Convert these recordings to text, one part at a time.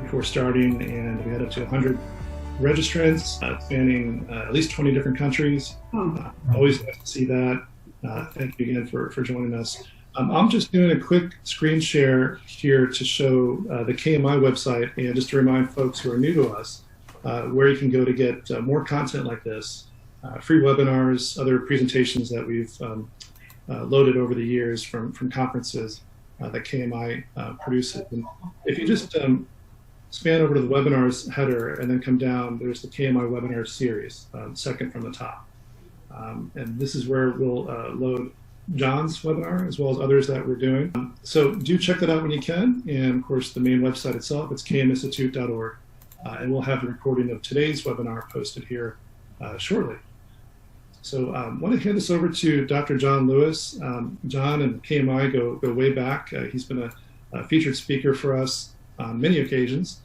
before starting, and we had up to 100 registrants spanning at least 20 different countries. Always nice to see that. Thank you again for joining us. I'm just doing a quick screen share here to show the KMI website, and just to remind folks who are new to us where you can go to get more content like this, free webinars, other presentations that we've loaded over the years from conferences that KMI produces. And if you just span over to the webinars header and then come down, there's the KMI Webinar Series, second from the top. And this is where we'll load John's webinar as well as others that we're doing. So do check that out when you can. And of course, the main website itself, it's kminstitute.org. And we'll have the recording of today's webinar posted here shortly. So I want to hand this over to Dr. John Lewis. John and KMI go way back. He's been a featured speaker for us on many occasions.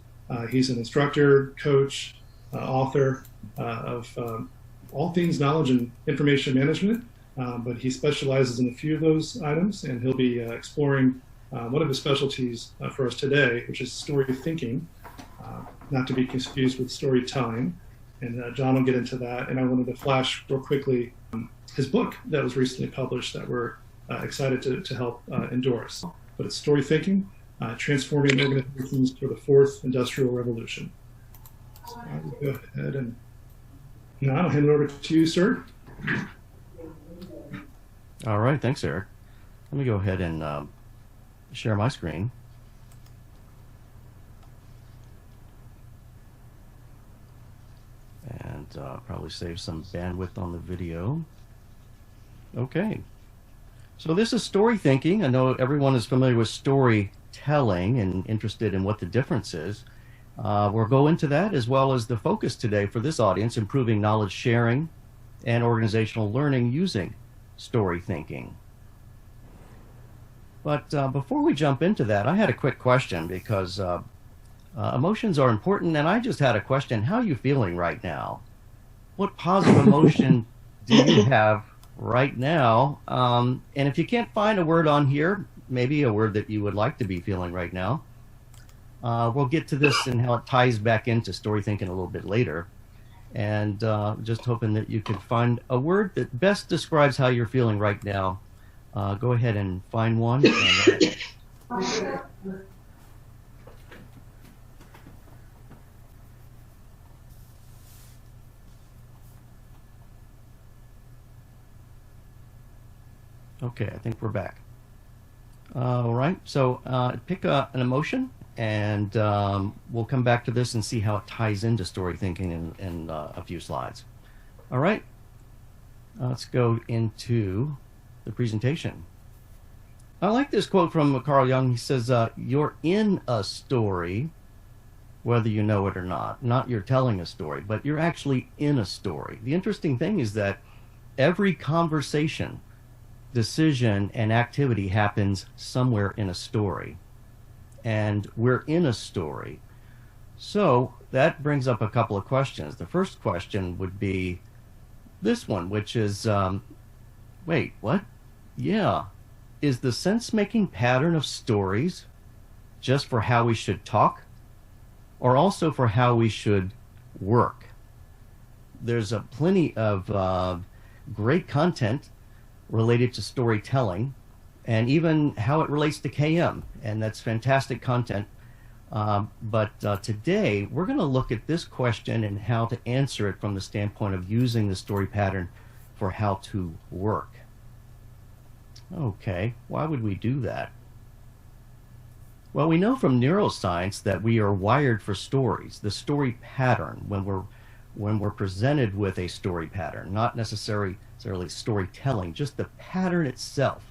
He's an instructor, coach, author of all things knowledge and information management, but he specializes in a few of those items, and he'll be exploring one of his specialties for us today, which is story thinking, not to be confused with storytelling. And John will get into that. And I wanted to flash real quickly his book that was recently published that we're excited to help endorse. But it's Story Thinking, Transforming Organizations for the Fourth Industrial Revolution. So I will go ahead and now I'll hand it over to you, sir. All right, thanks, Eric. Let me go ahead and share my screen. And probably save some bandwidth on the video. Okay. So this is story thinking. I know everyone is familiar with storytelling and interested in what the difference is. We'll go into that, as well as the focus today for this audience, improving knowledge sharing and organizational learning using story thinking. But before we jump into that, I had a quick question, because emotions are important, and I just had a question. How are you feeling right now? What positive emotion do you have right now? And if you can't find a word on here, maybe a word that you would like to be feeling right now, we'll get to this and how it ties back into story thinking a little bit later. And just hoping that you can find a word that best describes how you're feeling right now. Go ahead and find one. Okay, I think we're back. All right, so pick an emotion, and we'll come back to this and see how it ties into story thinking in a few slides. All right, let's go into the presentation. I like this quote from Carl Jung. He says, you're in a story, whether you know it or not. Not you're telling a story, but you're actually in a story. The interesting thing is that every conversation, decision, and activity happens somewhere in a story. And we're in a story. So that brings up a couple of questions. The first question would be this one, which is, wait, what? Yeah. Is the sense-making pattern of stories just for how we should talk, or also for how we should work? There's plenty of great content related to storytelling, and even how it relates to KM, and that's fantastic content. But today, we're going to look at this question and how to answer it from the standpoint of using the story pattern for how to work. Okay, why would we do that? Well, we know from neuroscience that we are wired for stories, the story pattern, when we're presented with a story pattern, not necessarily storytelling, just the pattern itself.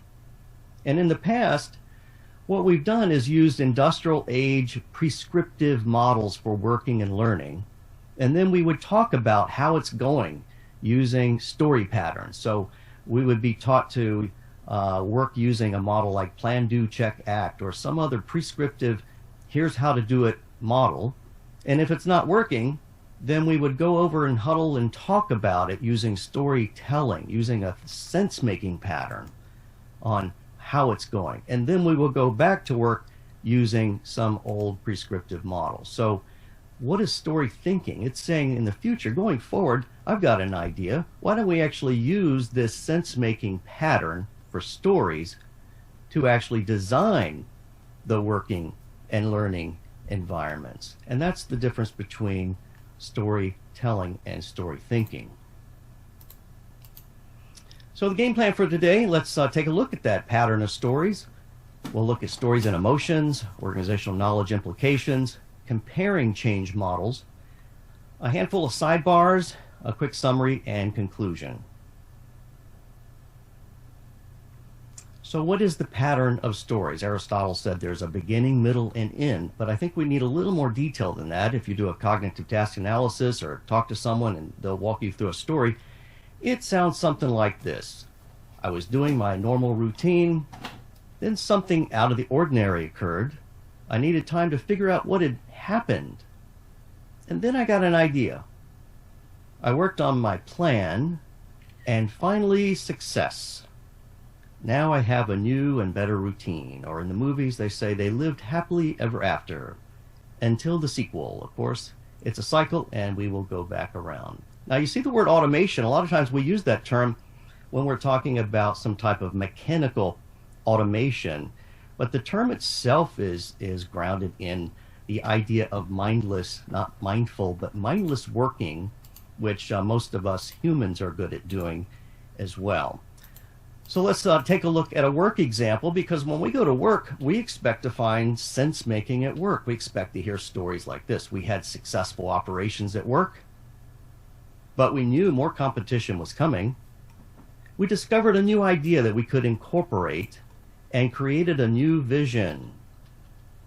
And in the past, what we've done is used industrial age prescriptive models for working and learning, and then we would talk about how it's going using story patterns. So we would be taught to work using a model like plan, do, check, act, or some other prescriptive, here's how to do it model. And if it's not working, then we would go over and huddle and talk about it using storytelling, using a sense-making pattern on how it's going. And then we will go back to work using some old prescriptive model. So what is story thinking? It's saying in the future, going forward, I've got an idea. Why don't we actually use this sense-making pattern for stories to actually design the working and learning environments? And that's the difference between storytelling and story thinking. So the game plan for today, let's take a look at that pattern of stories. We'll look at stories and emotions, organizational knowledge implications, comparing change models, a handful of sidebars, a quick summary, and conclusion. So what is the pattern of stories? Aristotle said there's a beginning, middle, and end, but I think we need a little more detail than that. If you do a cognitive task analysis or talk to someone and they'll walk you through a story, it sounds something like this. I was doing my normal routine, then something out of the ordinary occurred. I needed time to figure out what had happened. And then I got an idea. I worked on my plan, and finally, success. Now I have a new and better routine. Or in the movies, they say they lived happily ever after. Until the sequel, of course. It's a cycle, and we will go back around. Now, you see the word automation. A lot of times we use that term when we're talking about some type of mechanical automation. But the term itself is grounded in the idea of mindless, not mindful, but mindless working, which most of us humans are good at doing as well. So let's take a look at a work example, because when we go to work, we expect to find sense making at work. We expect to hear stories like this. We had successful operations at work, but we knew more competition was coming. We discovered a new idea that we could incorporate and created a new vision.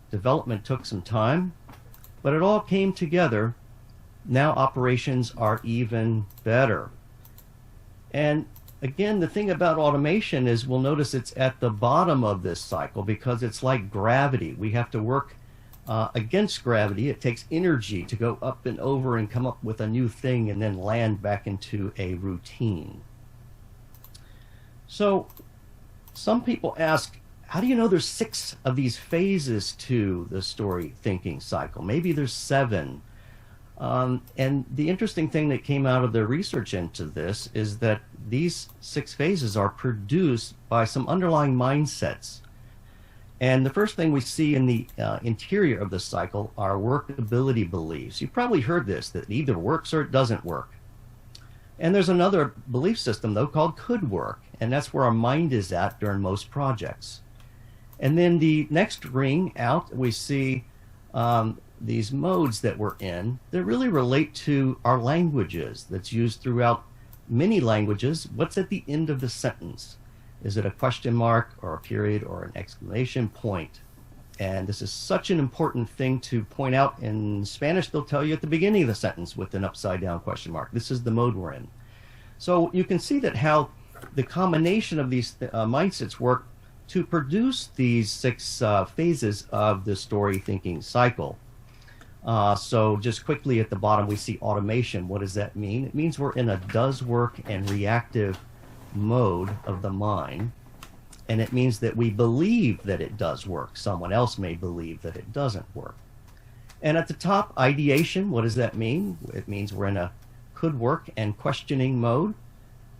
Development took some time, but it all came together. Now operations are even better. And again, the thing about automation is we'll notice it's at the bottom of this cycle because it's like gravity. We have to work against gravity. It takes energy to go up and over and come up with a new thing and then land back into a routine. So some people ask, how do you know there's 6 of these phases to the story thinking cycle? Maybe there's 7. And the interesting thing that came out of the research into this is that these 6 phases are produced by some underlying mindsets. And the first thing we see in the interior of the cycle are workability beliefs. You've probably heard this, that it either works or it doesn't work. And there's another belief system, though, called could work. And that's where our mind is at during most projects. And then the next ring out, we see these modes that we're in that really relate to our languages that's used throughout many languages. What's at the end of the sentence? Is it a question mark or a period or an exclamation point? And this is such an important thing to point out. In Spanish, they'll tell you at the beginning of the sentence with an upside down question mark. This is the mode we're in. So you can see that how the combination of these mindsets work to produce these 6 phases of the story thinking cycle. So just quickly at the bottom, we see automation. What does that mean? It means we're in a does work and reactive mode of the mind. And it means that we believe that it does work. Someone else may believe that it doesn't work. And at the top, ideation. What does that mean? It means we're in a could work and questioning mode.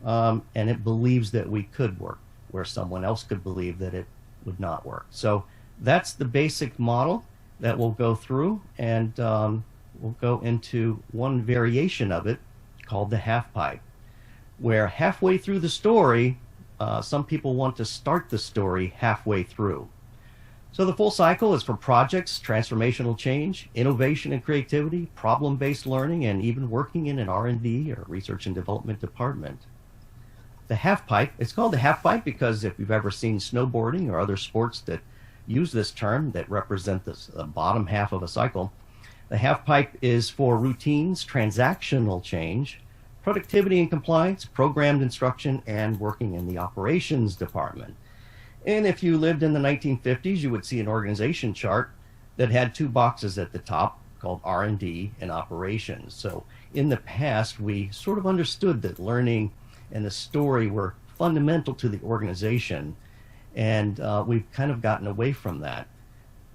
And it believes that we could work, where someone else could believe that it would not work. So that's the basic model that we'll go through, and we'll go into one variation of it called the half pipe, where halfway through the story, some people want to start the story halfway through. So the full cycle is for projects, transformational change, innovation and creativity, problem-based learning, and even working in an R&D or research and development department. The half pipe, it's called the half pipe because if you've ever seen snowboarding or other sports that use this term that represent the bottom half of a cycle, the half pipe is for routines, transactional change, productivity and compliance, programmed instruction, and working in the operations department. And if you lived in the 1950s, you would see an organization chart that had 2 boxes at the top called R&D and operations. So in the past, we sort of understood that learning and the story were fundamental to the organization, and we've kind of gotten away from that.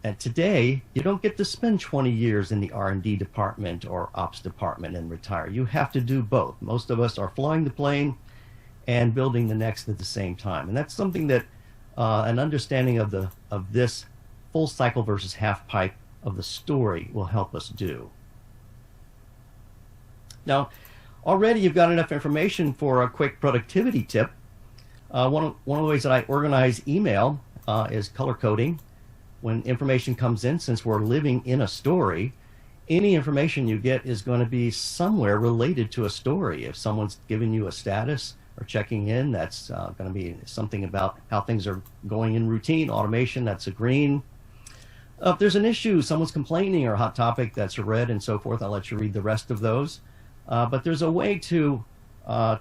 And today, you don't get to spend 20 years in the R&D department or ops department and retire. You have to do both. Most of us are flying the plane and building the next at the same time. And that's something that an understanding of this full cycle versus half pipe of the story will help us do. Now, already you've got enough information for a quick productivity tip. One of the ways that I organize email is color coding. When information comes in, since we're living in a story, any information you get is going to be somewhere related to a story. If someone's giving you a status or checking in, that's going to be something about how things are going in routine. Automation, that's a green. If there's an issue, someone's complaining or a hot topic, that's a red, and so forth. I'll let you read the rest of those. But there's a way to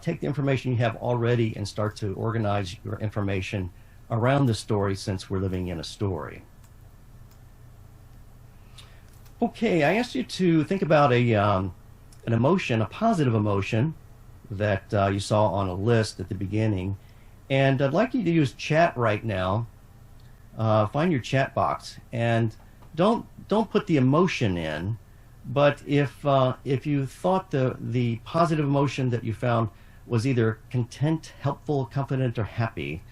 take the information you have already and start to organize your information around the story, since we're living in a story. Okay, I asked you to think about an emotion, a positive emotion that you saw on a list at the beginning. And I'd like you to use chat right now. Find your chat box and don't put the emotion in, but if you thought the positive emotion that you found was either content, helpful, confident, or happy,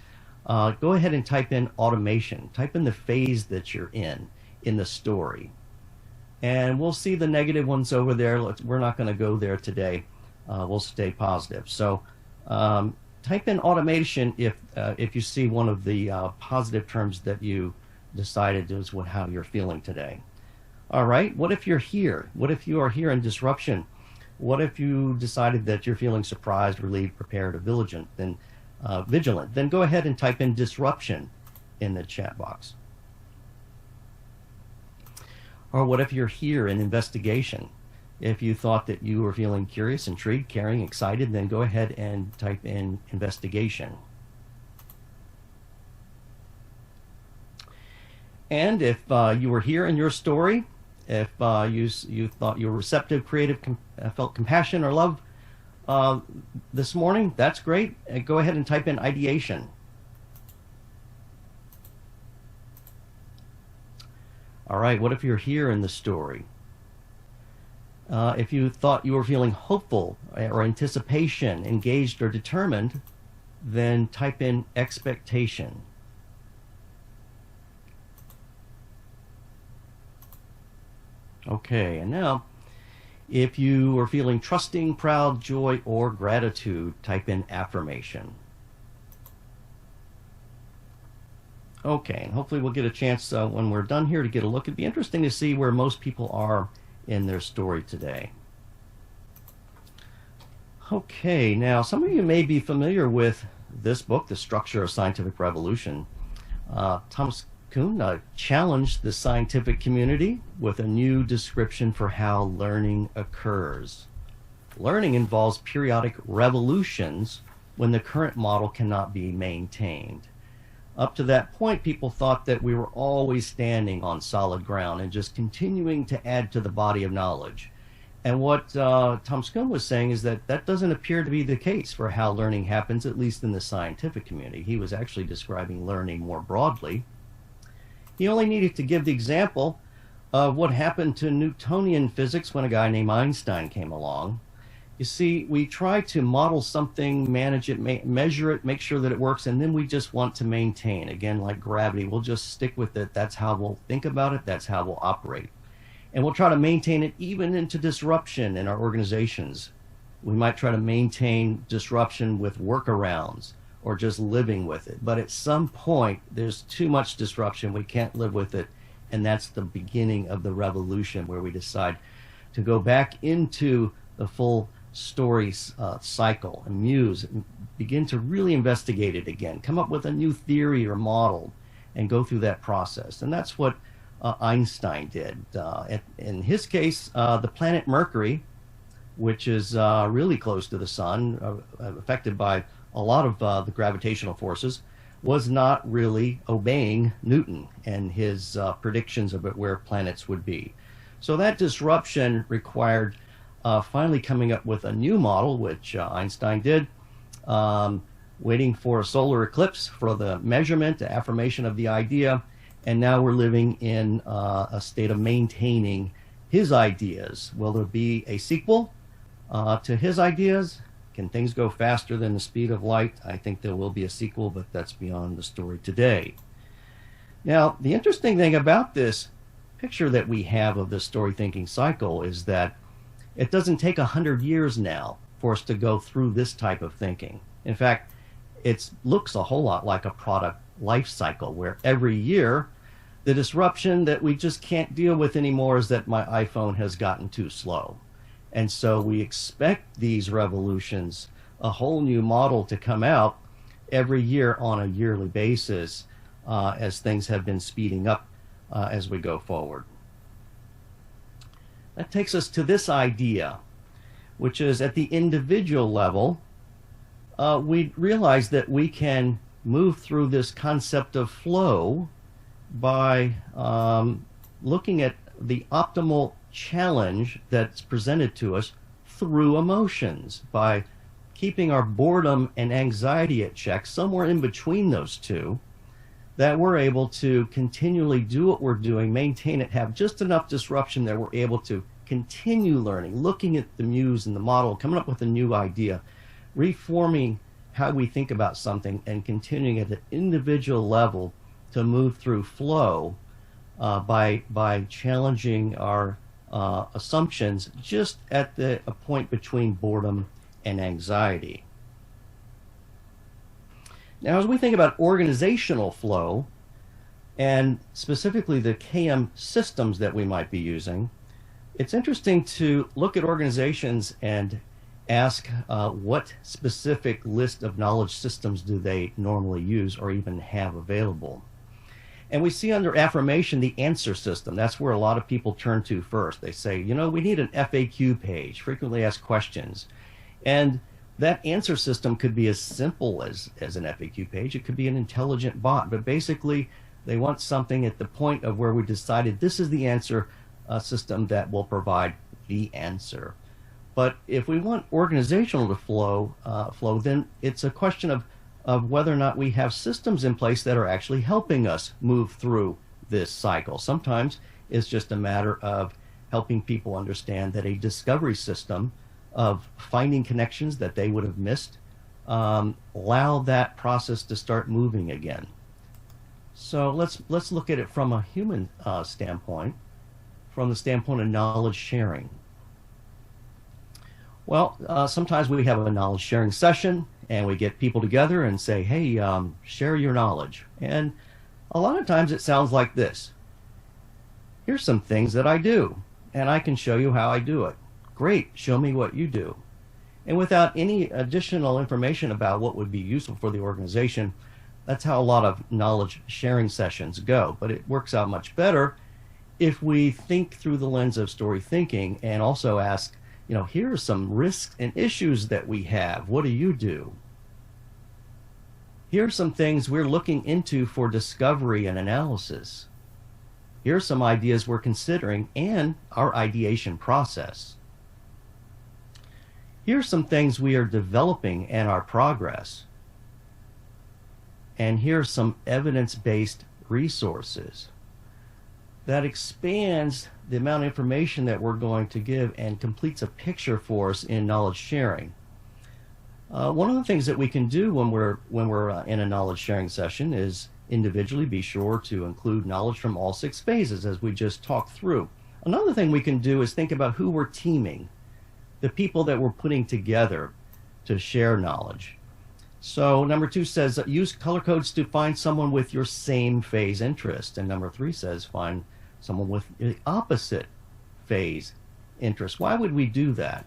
go ahead and type in automation. Type in the phase that you're in the story. And we'll see the negative ones over there. We're not going to go there today. We'll stay positive. So type in automation if you see one of the positive terms that you decided is how you're feeling today. All right, what if you're here? What if you are here in disruption? What if you decided that you're feeling surprised, relieved, prepared, or vigilant? Then go ahead and type in disruption in the chat box. Or what if you're here in investigation? If you thought that you were feeling curious, intrigued, caring, excited, then go ahead and type in investigation. And if you were here in your story, if you thought you were receptive, creative, felt compassion or love this morning, that's great. Go ahead and type in ideation. All right, what if you're here in the story? If you thought you were feeling hopeful or anticipation, engaged or determined, then type in expectation. Okay, and now, if you were feeling trusting, proud, joy, or gratitude, type in affirmation. Okay, and hopefully we'll get a chance when we're done here to get a look. It'd be interesting to see where most people are in their story today. Okay, now some of you may be familiar with this book, The Structure of Scientific Revolution. Thomas Kuhn challenged the scientific community with a new description for how learning occurs. Learning involves periodic revolutions when the current model cannot be maintained. Up to that point, people thought that we were always standing on solid ground and just continuing to add to the body of knowledge. And what Thomas Kuhn was saying is that that doesn't appear to be the case for how learning happens, at least in the scientific community. He was actually describing learning more broadly. He only needed to give the example of what happened to Newtonian physics when a guy named Einstein came along. You see, we try to model something, manage it, measure it, make sure that it works, and then we just want to maintain. Again, like gravity, we'll just stick with it. That's how we'll think about it. That's how we'll operate. And we'll try to maintain it even into disruption in our organizations. We might try to maintain disruption with workarounds or just living with it. But at some point, there's too much disruption. We can't live with it. And that's the beginning of the revolution, where we decide to go back into the full story cycle and muse, and begin to really investigate it again, come up with a new theory or model, and go through that process. And that's what Einstein did. In his case, the planet Mercury, which is really close to the sun, affected by a lot of the gravitational forces, was not really obeying Newton and his predictions about where planets would be. So that disruption required finally coming up with a new model, which Einstein did, waiting for a solar eclipse for the measurement, the affirmation of the idea, and now we're living in a state of maintaining his ideas. Will there be a sequel to his ideas? Can things go faster than the speed of light? I think there will be a sequel, but that's beyond the story today. Now, the interesting thing about this picture that we have of the story thinking cycle is that it doesn't take 100 years now for us to go through this type of thinking. In fact, it looks a whole lot like a product life cycle, where every year the disruption that we just can't deal with anymore is that my iPhone has gotten too slow. And so we expect these revolutions, a whole new model to come out every year on a yearly basis as things have been speeding up as we go forward. That takes us to this idea, which is at the individual level, we realize that we can move through this concept of flow by looking at the optimal challenge that's presented to us through emotions, by keeping our boredom and anxiety at check, somewhere in between those two, that we're able to continually do what we're doing, maintain it, have just enough disruption that we're able to continue learning, looking at the muse and the model, coming up with a new idea, reforming how we think about something, and continuing at an individual level to move through flow by challenging our assumptions just at a point between boredom and anxiety. Now, as we think about organizational flow, and specifically the KM systems that we might be using, it's interesting to look at organizations and ask what specific list of knowledge systems do they normally use or even have available. And we see under affirmation the answer system. That's where a lot of people turn to first. They say, you know, we need an FAQ page, frequently asked questions. And that answer system could be as simple as an FAQ page. It could be an intelligent bot. But basically, they want something at the point of where we decided this is the answer system that will provide the answer. But if we want organizational to flow, then it's a question of whether or not we have systems in place that are actually helping us move through this cycle. Sometimes it's just a matter of helping people understand that a discovery system of finding connections that they would have missed allow that process to start moving again. So let's look at it from a human standpoint, from the standpoint of knowledge sharing. Well, sometimes we have a knowledge sharing session and we get people together and say, hey, share your knowledge. And a lot of times it sounds like this. Here's some things that I do, and I can show you how I do it. Great, show me what you do. And without any additional information about what would be useful for the organization, that's how a lot of knowledge sharing sessions go. But it works out much better if we think through the lens of story thinking and also ask, you know, here are some risks and issues that we have. What do you do? Here are some things we're looking into for discovery and analysis. Here are some ideas we're considering and our ideation process. Here are some things we are developing and our progress. And here are some evidence-based resources. That expands the amount of information that we're going to give and completes a picture for us in knowledge sharing. One of the things that we can do when we're in a knowledge sharing session is individually be sure to include knowledge from all 6 phases as we just talked through. Another thing we can do is think about who we're teaming, the people that we're putting together to share knowledge. So number 2 says use color codes to find someone with your same phase interest. And number 3 says find someone with the opposite phase interest. Why would we do that?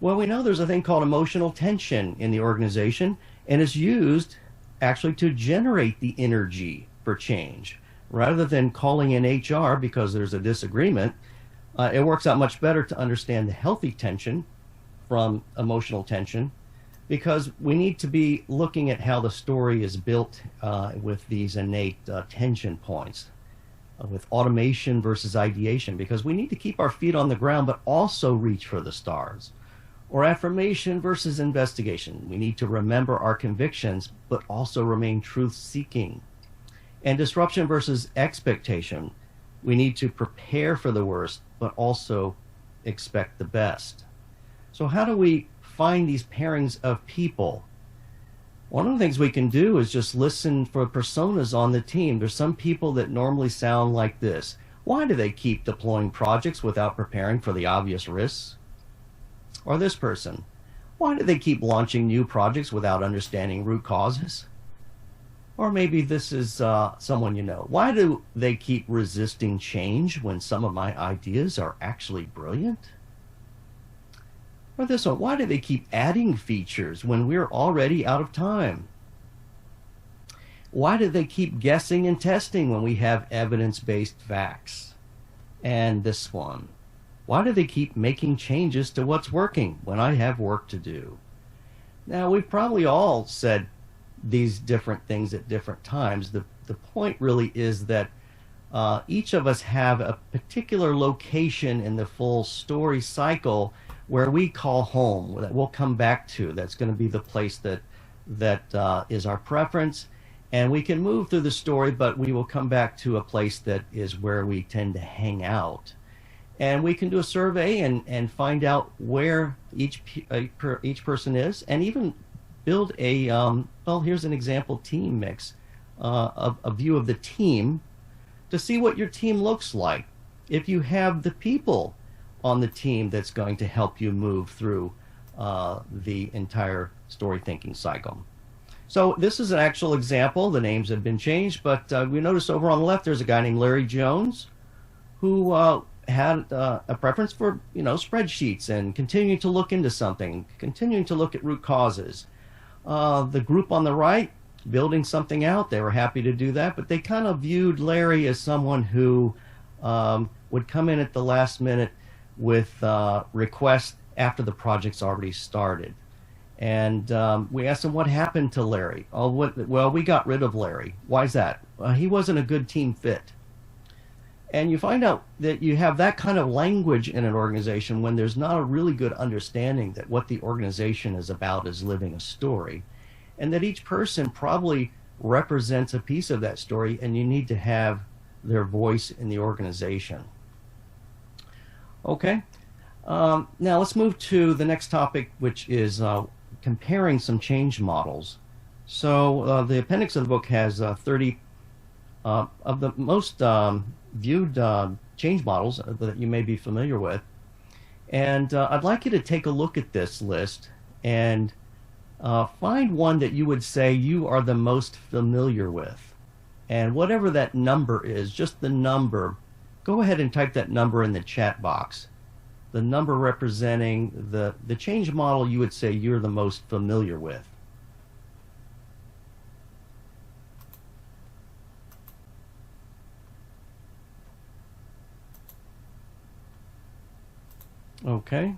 Well, we know there's a thing called emotional tension in the organization, and it's used actually to generate the energy for change. Rather than calling in HR because there's a disagreement, it works out much better to understand the healthy tension from emotional tension, because we need to be looking at how the story is built with these innate tension points, with automation versus ideation, because we need to keep our feet on the ground but also reach for the stars. Or affirmation versus investigation. We need to remember our convictions but also remain truth-seeking. And disruption versus expectation. We need to prepare for the worst, but also expect the best. So how do we find these pairings of people? One of the things we can do is just listen for personas on the team. There's some people that normally sound like this. Why do they keep deploying projects without preparing for the obvious risks? Or this person. Why do they keep launching new projects without understanding root causes? Or maybe this is someone you know. Why do they keep resisting change when some of my ideas are actually brilliant? Or this one, why do they keep adding features when we're already out of time? Why do they keep guessing and testing when we have evidence-based facts? And this one, why do they keep making changes to what's working when I have work to do? Now, we've probably all said these different things at different times. The point really is that each of us have a particular location in the full story cycle where we call home, that we'll come back to. That's going to be the place that is our preference. And we can move through the story, but we will come back to a place that is where we tend to hang out. And we can do a survey and find out where each person is, and even build a, well, here's an example team mix, a view of the team to see what your team looks like. If you have the people on the team that's going to help you move through the entire story thinking cycle. So this is an actual example. The names have been changed, but we notice over on the left there's a guy named Larry Jones who had a preference for, spreadsheets and continuing to look into something, continuing to look at root causes. The group on the right, building something out, they were happy to do that, but they kind of viewed Larry as someone who would come in at the last minute with requests after the project's already started. And we asked him what happened to Larry. Well, we got rid of Larry. Why is that? He wasn't a good team fit. And you find out that you have that kind of language in an organization when there's not a really good understanding that what the organization is about is living a story, and that each person probably represents a piece of that story, and you need to have their voice in the organization. Okay, now let's move to the next topic, which is comparing some change models. So the appendix of the book has 30 of the most viewed change models that you may be familiar with. And I'd like you to take a look at this list and find one that you would say you are the most familiar with. And whatever that number is, just the number, go ahead and type that number in the chat box. The number representing the change model you would say you're the most familiar with. Okay.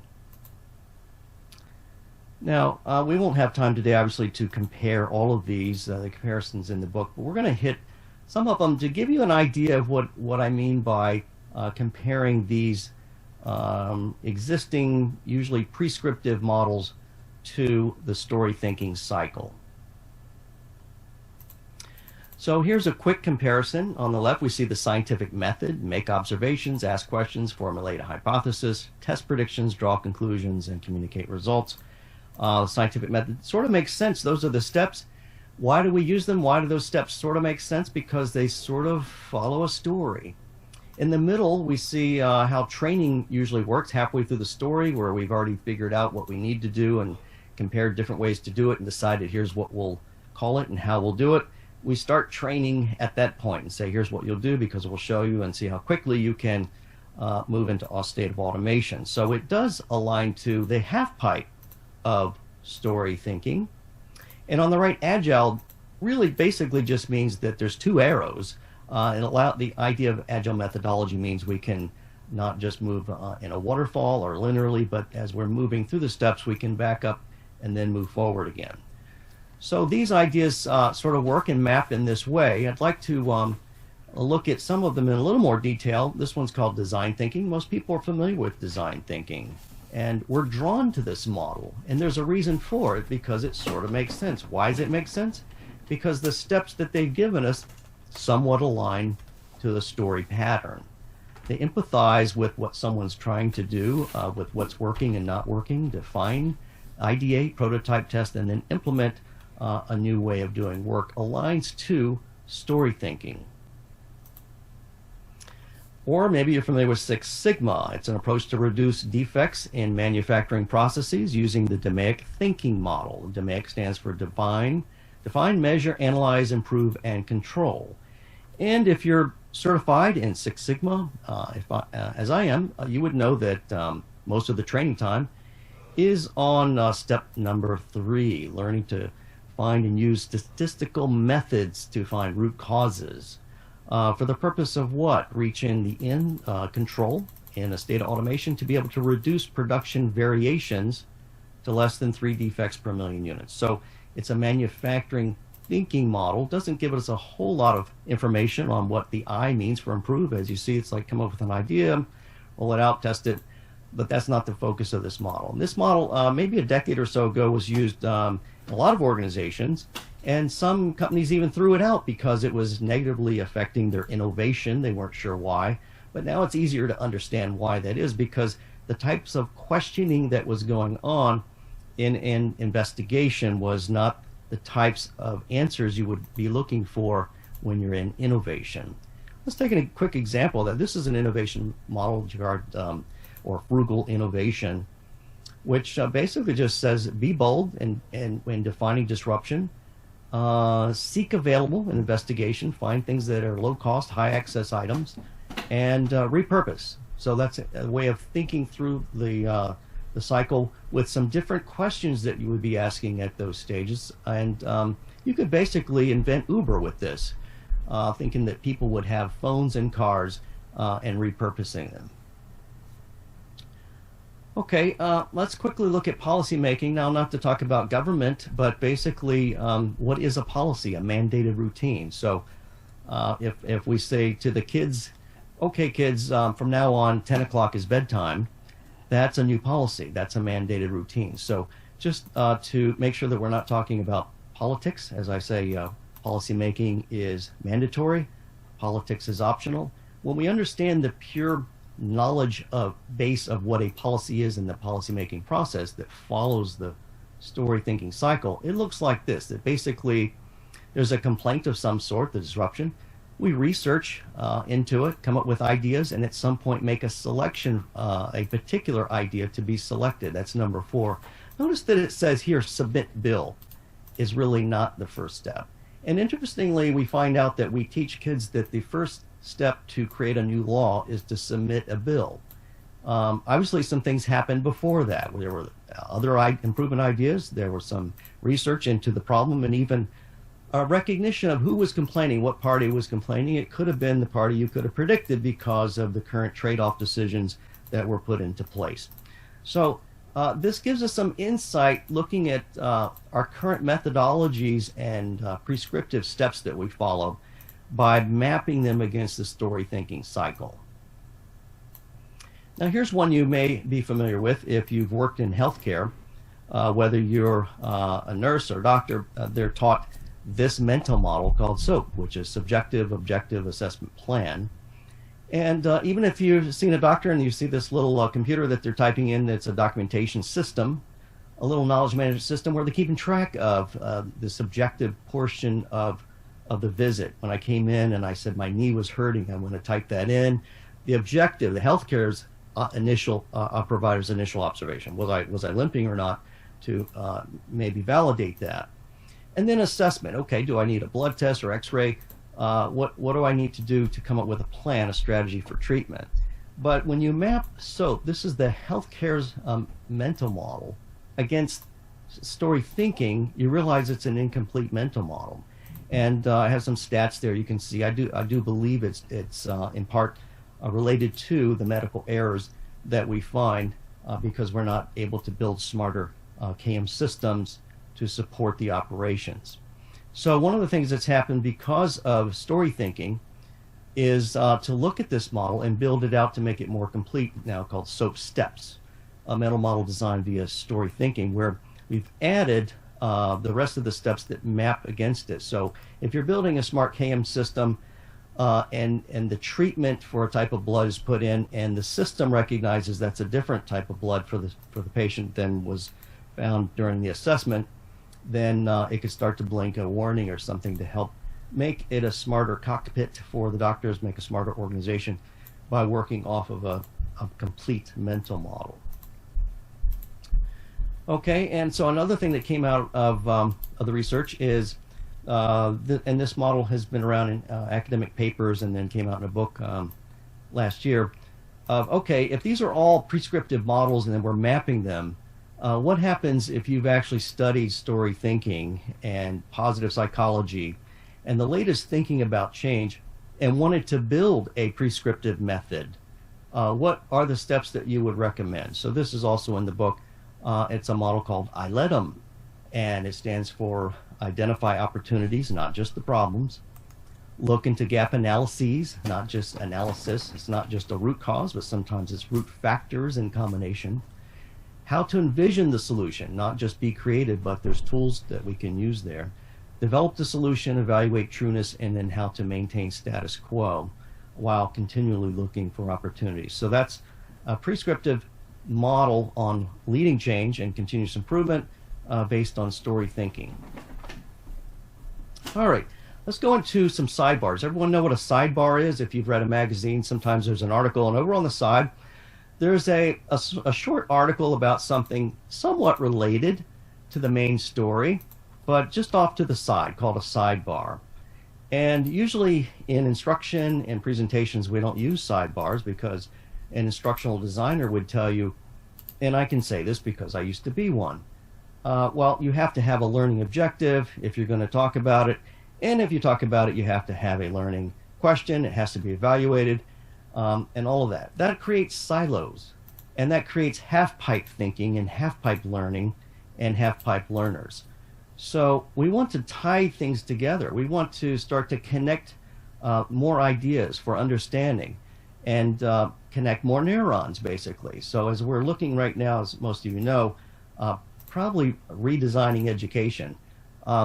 Now, we won't have time today, obviously, to compare all of these, the comparisons in the book, but we're going to hit some of them to give you an idea of what I mean by comparing these existing, usually prescriptive models to the story thinking cycle. So here's a quick comparison. On the left, we see the scientific method: make observations, ask questions, formulate a hypothesis, test predictions, draw conclusions, and communicate results. The scientific method sort of makes sense. Those are the steps. Why do we use them? Why do those steps sort of make sense? Because they sort of follow a story. In the middle, we see how training usually works halfway through the story, where we've already figured out what we need to do and compared different ways to do it and decided here's what we'll call it and how we'll do it. We start training at that point and say, here's what you'll do, because we'll show you and see how quickly you can move into a state of automation. So it does align to the half pipe of story thinking. And on the right, agile really basically just means that there's two arrows. The idea of agile methodology means we can not just move in a waterfall or linearly, but as we're moving through the steps, we can back up and then move forward again. So these ideas sort of work and map in this way. I'd like to look at some of them in a little more detail. This one's called design thinking. Most people are familiar with design thinking, and we're drawn to this model. And there's a reason for it, because it sort of makes sense. Why does it make sense? Because the steps that they've given us somewhat align to the story pattern. They empathize with what someone's trying to do, with what's working and not working, define, ideate, prototype, test, and then implement a new way of doing work aligns to story thinking. Or maybe you're familiar with Six Sigma. It's an approach to reduce defects in manufacturing processes using the DMAIC thinking model. DMAIC stands for define, measure, analyze, improve, and control. And if you're certified in Six Sigma, as I am, you would know that most of the training time is on step number 3, learning to find and use statistical methods to find root causes. For the purpose of what? Reaching the end control in a state of automation to be able to reduce production variations to less than 3 defects per million units. So it's a manufacturing thinking model. Doesn't give us a whole lot of information on what the I means for improve. As you see, it's like come up with an idea, roll it out, test it, but that's not the focus of this model. And this model, maybe a decade or so ago, was used in a lot of organizations, and some companies even threw it out because it was negatively affecting their innovation. They weren't sure why, but now it's easier to understand why that is, because the types of questioning that was going on in an investigation was not the types of answers you would be looking for when you're in innovation. Let's take a quick example that this is an innovation model or frugal innovation, which basically just says be bold and when defining disruption, seek available in investigation, find things that are low cost, high access items, and repurpose. So that's a way of thinking through the cycle with some different questions that you would be asking at those stages. And you could basically invent Uber with this, thinking that people would have phones and cars and repurposing them. Okay, let's quickly look at policy making now, not to talk about government, but basically what is a policy, a mandated routine. So if we say to the kids, okay kids, from now on 10 o'clock is bedtime, that's a new policy, that's a mandated routine. So just to make sure that we're not talking about politics, as I say, policy making is mandatory, politics is optional. When we understand the pure knowledge of base of what a policy is in the policy-making process that follows the story thinking cycle, it looks like this, that basically there's a complaint of some sort, the disruption. We research into it, come up with ideas, and at some point make a selection, a particular idea to be selected. That's number 4. Notice that it says here, submit bill is really not the first step. And interestingly, we find out that we teach kids that the first step to create a new law is to submit a bill. Obviously, some things happened before that. There were other improvement ideas. There was some research into the problem and even a recognition of who was complaining, what party was complaining. It could have been the party you could have predicted because of the current trade-off decisions that were put into place. So this gives us some insight looking at our current methodologies and prescriptive steps that we follow by mapping them against the story thinking cycle. Now here's one you may be familiar with if you've worked in healthcare, whether you're a nurse or doctor, they're taught this mental model called SOAP, which is Subjective Objective Assessment Plan. And even if you've seen a doctor and you see this little computer that they're typing in, it's a documentation system, a little knowledge management system where they're keeping track of the subjective portion of the visit. When I came in and I said my knee was hurting, I'm going to type that in. The objective, the healthcare's initial provider's initial observation, was I limping or not, to maybe validate that. And then assessment. Okay, do I need a blood test or X-ray? What do I need to do to come up with a plan, a strategy for treatment? But when you map SOAP, this is the healthcare's mental model against story thinking, you realize it's an incomplete mental model. And I have some stats there. You can see I do believe it's in part related to the medical errors that we find because we're not able to build smarter KM systems to support the operations. So one of the things that's happened because of story thinking is to look at this model and build it out to make it more complete, now called SOAP Steps, a mental model designed via story thinking, where we've added the rest of the steps that map against it. So if you're building a smart KM system, and the treatment for a type of blood is put in, and the system recognizes that's a different type of blood for the patient than was found during the assessment, then it could start to blink a warning or something to help make it a smarter cockpit for the doctors, make a smarter organization by working off of a complete mental model. Okay, and so another thing that came out of the research is, and this model has been around in academic papers and then came out in a book last year, of, okay, if these are all prescriptive models and then we're mapping them, what happens if you've actually studied story thinking and positive psychology and the latest thinking about change and wanted to build a prescriptive method? What are the steps that you would recommend? So this is also in the book. It's a model called ILETM, and it stands for identify opportunities, not just the problems. Look into gap analyses, not just analysis. It's not just a root cause, but sometimes it's root factors in combination. How to envision the solution, not just be creative, but there's tools that we can use there. Develop the solution, evaluate trueness, and then how to maintain status quo while continually looking for opportunities. So that's a prescriptive model on leading change and continuous improvement based on story thinking. All right, let's go into some sidebars. Everyone know what a sidebar is? If you've read a magazine, sometimes there's an article, and over on the side, there's a short article about something somewhat related to the main story, but just off to the side, called a sidebar. And usually in instruction and presentations, we don't use sidebars because an instructional designer would tell you, and I can say this because I used to be one, well, you have to have a learning objective if you're going to talk about it. And if you talk about it, you have to have a learning question. It has to be evaluated, and all of that. That creates silos, and that creates half-pipe thinking and half-pipe learning and half-pipe learners. So we want to tie things together. We want to start to connect more ideas for understanding and connect more neurons, basically. So as we're looking right now, as most of you know, probably redesigning education.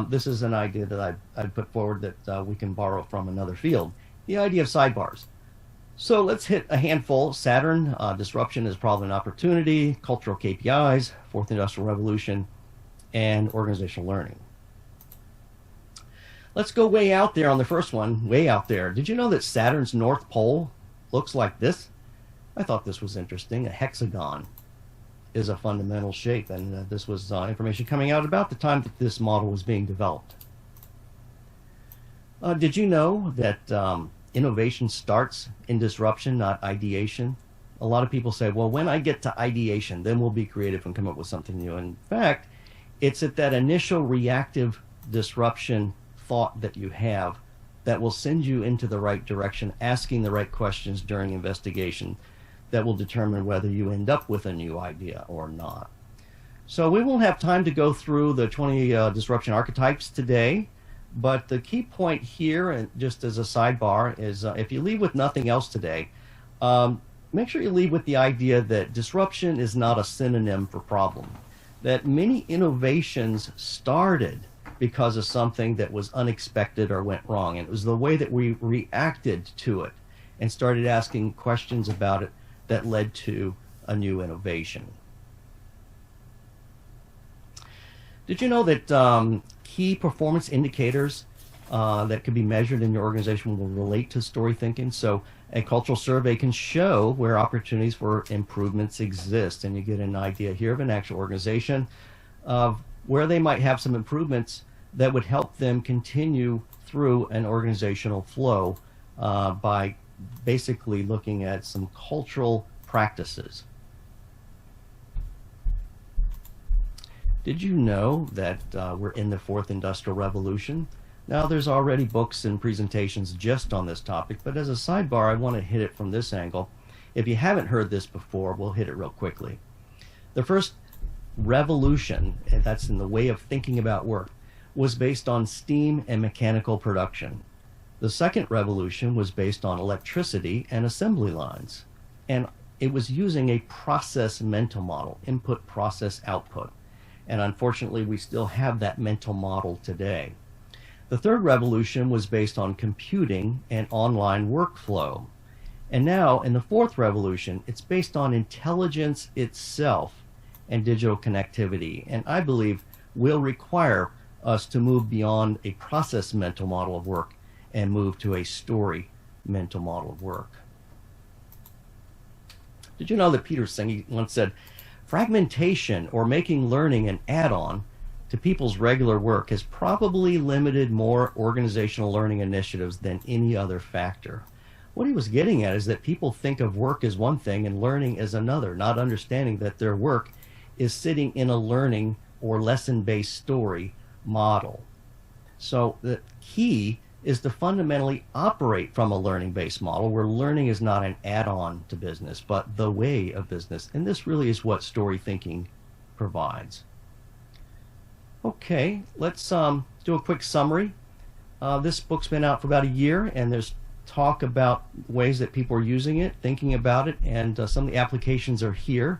This is an idea that I'd put forward that we can borrow from another field, the idea of sidebars. So let's hit a handful. Saturn, disruption is probably an opportunity, cultural KPIs, Fourth Industrial Revolution, and organizational learning. Let's go way out there on the first one, way out there. Did you know that Saturn's North Pole looks like this? I thought this was interesting. A hexagon is a fundamental shape, and this was information coming out about the time that this model was being developed. Did you know that innovation starts in disruption, not ideation? A lot of people say, well, when I get to ideation, then we'll be creative and come up with something new. In fact, it's at that initial reactive disruption thought that you have that will send you into the right direction, asking the right questions during investigation that will determine whether you end up with a new idea or not. So we won't have time to go through the 20 disruption archetypes today, but the key point here, and just as a sidebar, is if you leave with nothing else today, make sure you leave with the idea that disruption is not a synonym for problem. That many innovations started because of something that was unexpected or went wrong. And it was the way that we reacted to it and started asking questions about it that led to a new innovation. Did you know that key performance indicators that could be measured in your organization will relate to story thinking? So a cultural survey can show where opportunities for improvements exist, and you get an idea here of an actual organization of where they might have some improvements that would help them continue through an organizational flow by basically looking at some cultural practices. Did you know that we're in the Fourth Industrial Revolution? Now, there's already books and presentations just on this topic, but as a sidebar, I want to hit it from this angle. If you haven't heard this before, we'll hit it real quickly. The first revolution, and that's in the way of thinking about work, was based on steam and mechanical production. The second revolution was based on electricity and assembly lines. And it was using a process mental model, input, process, output. And unfortunately, we still have that mental model today. The third revolution was based on computing and online workflow. And now in the fourth revolution, it's based on intelligence itself and digital connectivity. And I believe will require us to move beyond a process mental model of work and move to a story mental model of work. Did you know that Peter Senge once said, fragmentation or making learning an add-on to people's regular work has probably limited more organizational learning initiatives than any other factor. What he was getting at is that people think of work as one thing and learning as another, not understanding that their work is sitting in a learning or lesson-based story model. So the key is to fundamentally operate from a learning-based model where learning is not an add-on to business, but the way of business. And this really is what story thinking provides. Okay, let's do a quick summary. This book's been out for about a year, and there's talk about ways that people are using it, thinking about it, and some of the applications are here.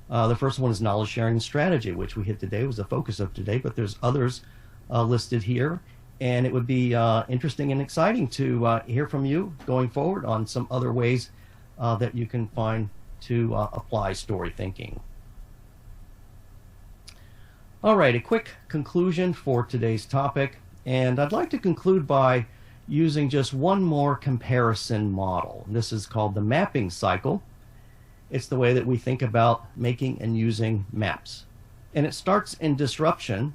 The first one is knowledge sharing and strategy, which we hit today, was the focus of today, but there's others listed here. And it would be interesting and exciting to hear from you going forward on some other ways that you can find to apply story thinking. All right, a quick conclusion for today's topic. And I'd like to conclude by using just one more comparison model. This is called the mapping cycle. It's the way that we think about making and using maps. And it starts in disruption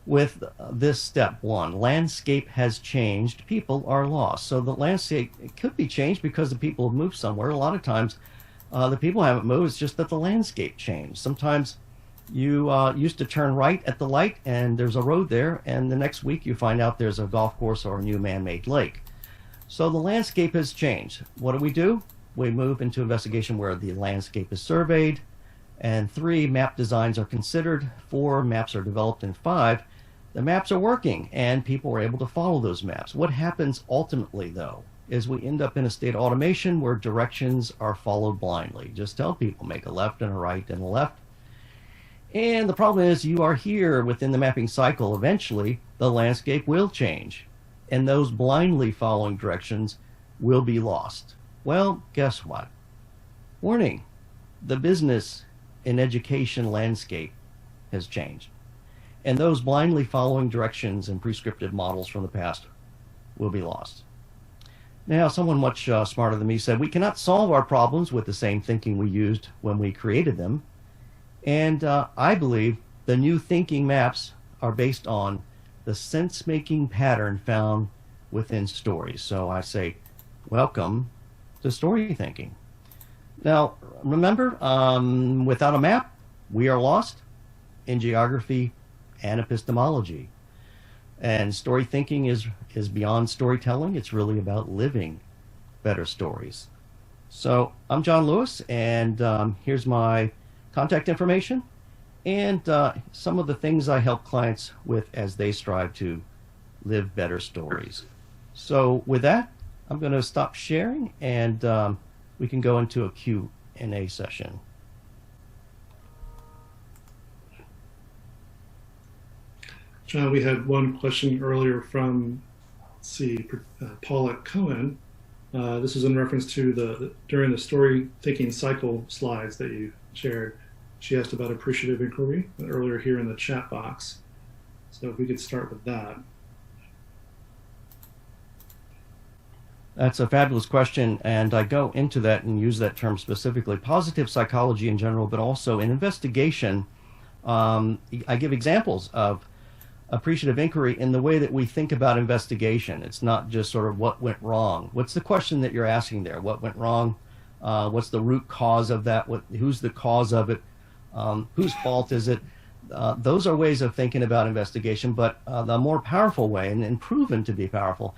with this step one. Landscape has changed, people are lost. So the landscape, it could be changed because the people have moved somewhere. A lot of times the people haven't moved, it's just that the landscape changed. Sometimes you used to turn right at the light and there's a road there, and the next week you find out there's a golf course or a new man-made lake. So the landscape has changed. What do? We move into investigation where the landscape is surveyed, and 3, map designs are considered, 4, maps are developed, and 5, the maps are working and people are able to follow those maps. What happens ultimately, though, is we end up in a state of automation where directions are followed blindly. Just tell people, make a left and a right and a left. And the problem is you are here within the mapping cycle. Eventually, the landscape will change, and those blindly following directions will be lost. Well, guess what? Warning, the business and education landscape has changed, and those blindly following directions and prescriptive models from the past will be lost. Now, someone much smarter than me said, we cannot solve our problems with the same thinking we used when we created them. And I believe the new thinking maps are based on the sense-making pattern found within stories. So I say, welcome to story thinking. Now, remember, without a map, we are lost in geography and epistemology. And story thinking is beyond storytelling. It's really about living better stories. So I'm John Lewis, and here's my contact information and some of the things I help clients with as they strive to live better stories. So with that, I'm going to stop sharing, and we can go into a Q&A session. John, we had one question earlier from, Paulette Cohen. This is in reference to during the story thinking cycle slides that you shared. She asked about appreciative inquiry earlier here in the chat box. So if we could start with that. That's a fabulous question, and I go into that and use that term specifically. Positive psychology in general, but also in investigation, I give examples of appreciative inquiry in the way that we think about investigation. It's not just sort of what went wrong. What's the question that you're asking there? What went wrong? What's the root cause of that? Who's the cause of it? Whose fault is it? Those are ways of thinking about investigation, but the more powerful way, and proven to be powerful,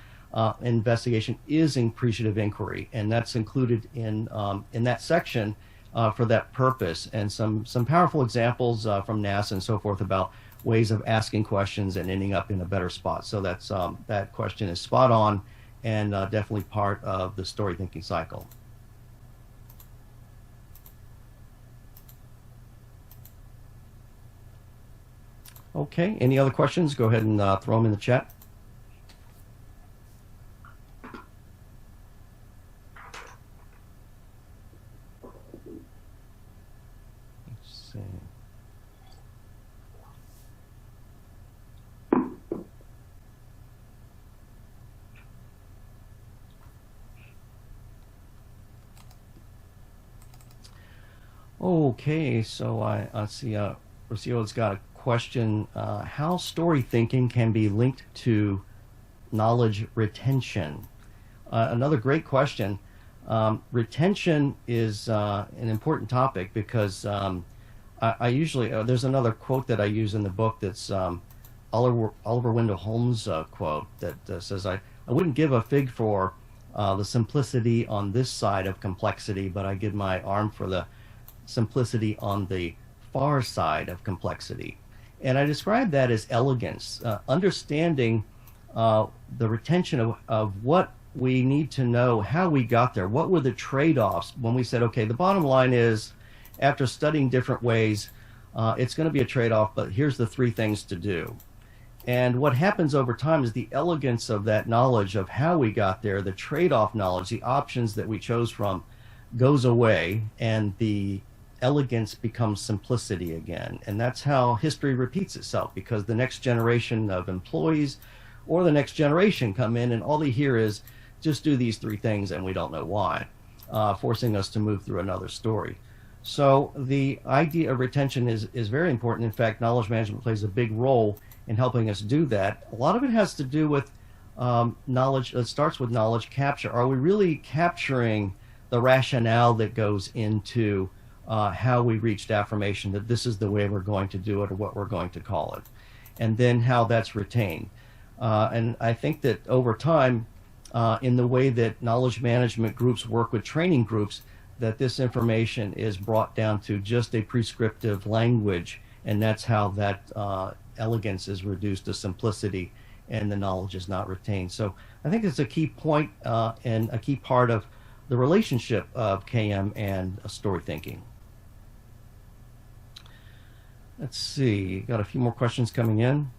investigation is appreciative inquiry, and that's included in that section for that purpose. And some powerful examples from NASA and so forth about ways of asking questions and ending up in a better spot. So that's that question is spot on, and definitely part of the story thinking cycle. Okay, any other questions? Go ahead and throw them in the chat. Let's see. Okay, so I see Rocio's got a question. How story thinking can be linked to knowledge retention? Another great question. Retention is an important topic because I usually, there's another quote that I use in the book that's Oliver Wendell Holmes' quote that says, I wouldn't give a fig for the simplicity on this side of complexity, but I give my arm for the simplicity on the far side of complexity. And I describe that as elegance, understanding the retention of what we need to know, how we got there, what were the trade-offs when we said, okay, the bottom line is, after studying different ways, it's going to be a trade-off, but here's the 3 things to do. And what happens over time is the elegance of that knowledge of how we got there, the trade-off knowledge, the options that we chose from, goes away, and the elegance becomes simplicity again. And that's how history repeats itself, because the next generation of employees or the next generation come in and all they hear is just do these 3 things and we don't know why, forcing us to move through another story. So the idea of retention is very important. In fact, knowledge management plays a big role in helping us do that. A lot of it has to do with knowledge. It starts with knowledge capture. Are we really capturing the rationale that goes into how we reached affirmation that this is the way we're going to do it or what we're going to call it, and then how that's retained. And I think that over time, in the way that knowledge management groups work with training groups, that this information is brought down to just a prescriptive language, and that's how that elegance is reduced to simplicity and the knowledge is not retained. So I think it's a key point and a key part of the relationship of KM and story thinking. Let's see, got a few more questions coming in.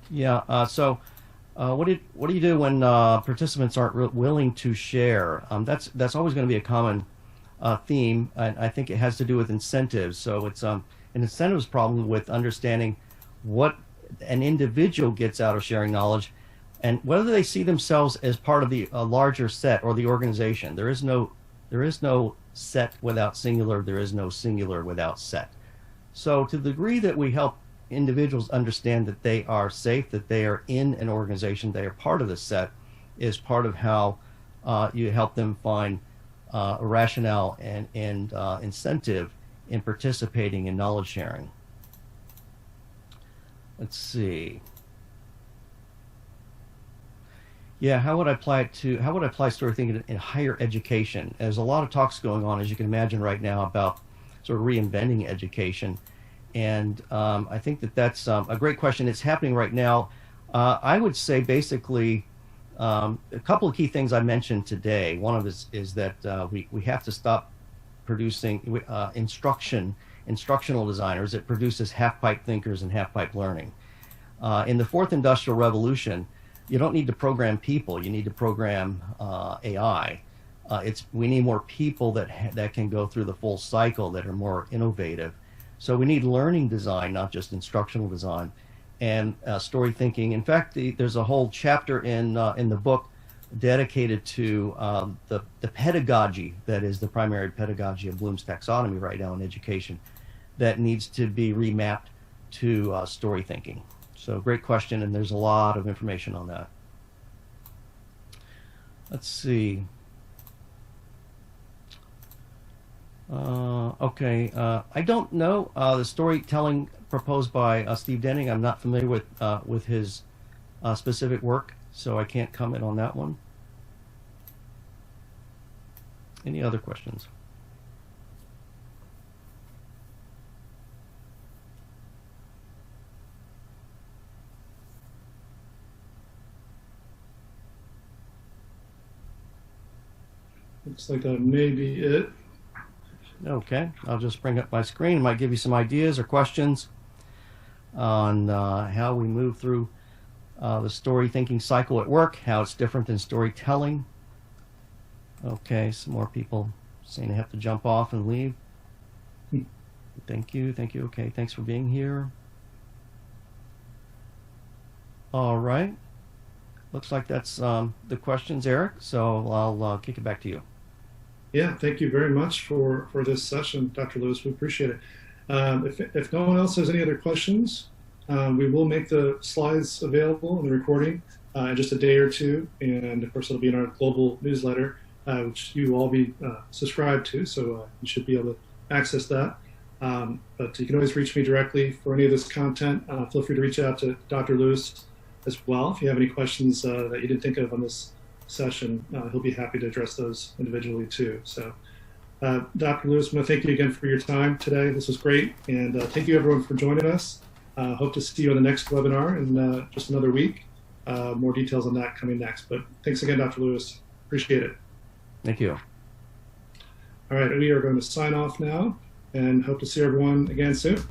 Yeah, so what do you do when participants aren't willing to share? That's always going to be a common theme, and I think it has to do with incentives. So it's an incentives problem with understanding what an individual gets out of sharing knowledge, and whether they see themselves as part of the larger set or the organization. There is no set without singular. There is no singular without set. So to the degree that we help individuals understand that they are safe, that they are in an organization, they are part of the set, is part of how you help them find a rationale and incentive in participating in knowledge sharing. Let's see. Yeah, how would I apply story thinking in higher education? There's a lot of talks going on, as you can imagine right now, about sort of reinventing education. And I think that's a great question. It's happening right now. I would say basically a couple of key things I mentioned today. One of it is that we have to stop producing instructional designers. It produces half-pipe thinkers and half-pipe learning. In the 4th Industrial Revolution, you don't need to program people. You need to program AI. We need more people that can go through the full cycle, that are more innovative. So we need learning design, not just instructional design, and story thinking. In fact, there's a whole chapter in the book dedicated to the pedagogy that is the primary pedagogy of Bloom's taxonomy right now in education, that needs to be remapped to story thinking. So great question, and there's a lot of information on that. Let's see. Okay, I don't know the storytelling proposed by Steve Denning. I'm not familiar with his specific work, so I can't comment on that one. Any other questions? Looks like that may be it. Okay, I'll just bring up my screen. Might give you some ideas or questions on how we move through the story thinking cycle at work, how it's different than storytelling. Okay, some more people saying they have to jump off and leave. Thank you. Okay, thanks for being here. All right. Looks like that's the questions, Eric. So I'll kick it back to you. Yeah, thank you very much for this session, Dr. Lewis. We appreciate it. If no one else has any other questions, we will make the slides available in the recording in just a day or two. And of course, it'll be in our global newsletter, which you will all be subscribed to. So you should be able to access that. But you can always reach me directly for any of this content. Feel free to reach out to Dr. Lewis as well if you have any questions that you didn't think of on this session. He'll be happy to address those individually too. So Dr. Lewis, I want to thank you again for your time today. This was great. And thank you everyone for joining us. Hope to see you on the next webinar in just another week. More details on that coming next. But thanks again, Dr. Lewis. Appreciate it. Thank you. All right, we are going to sign off now and hope to see everyone again soon.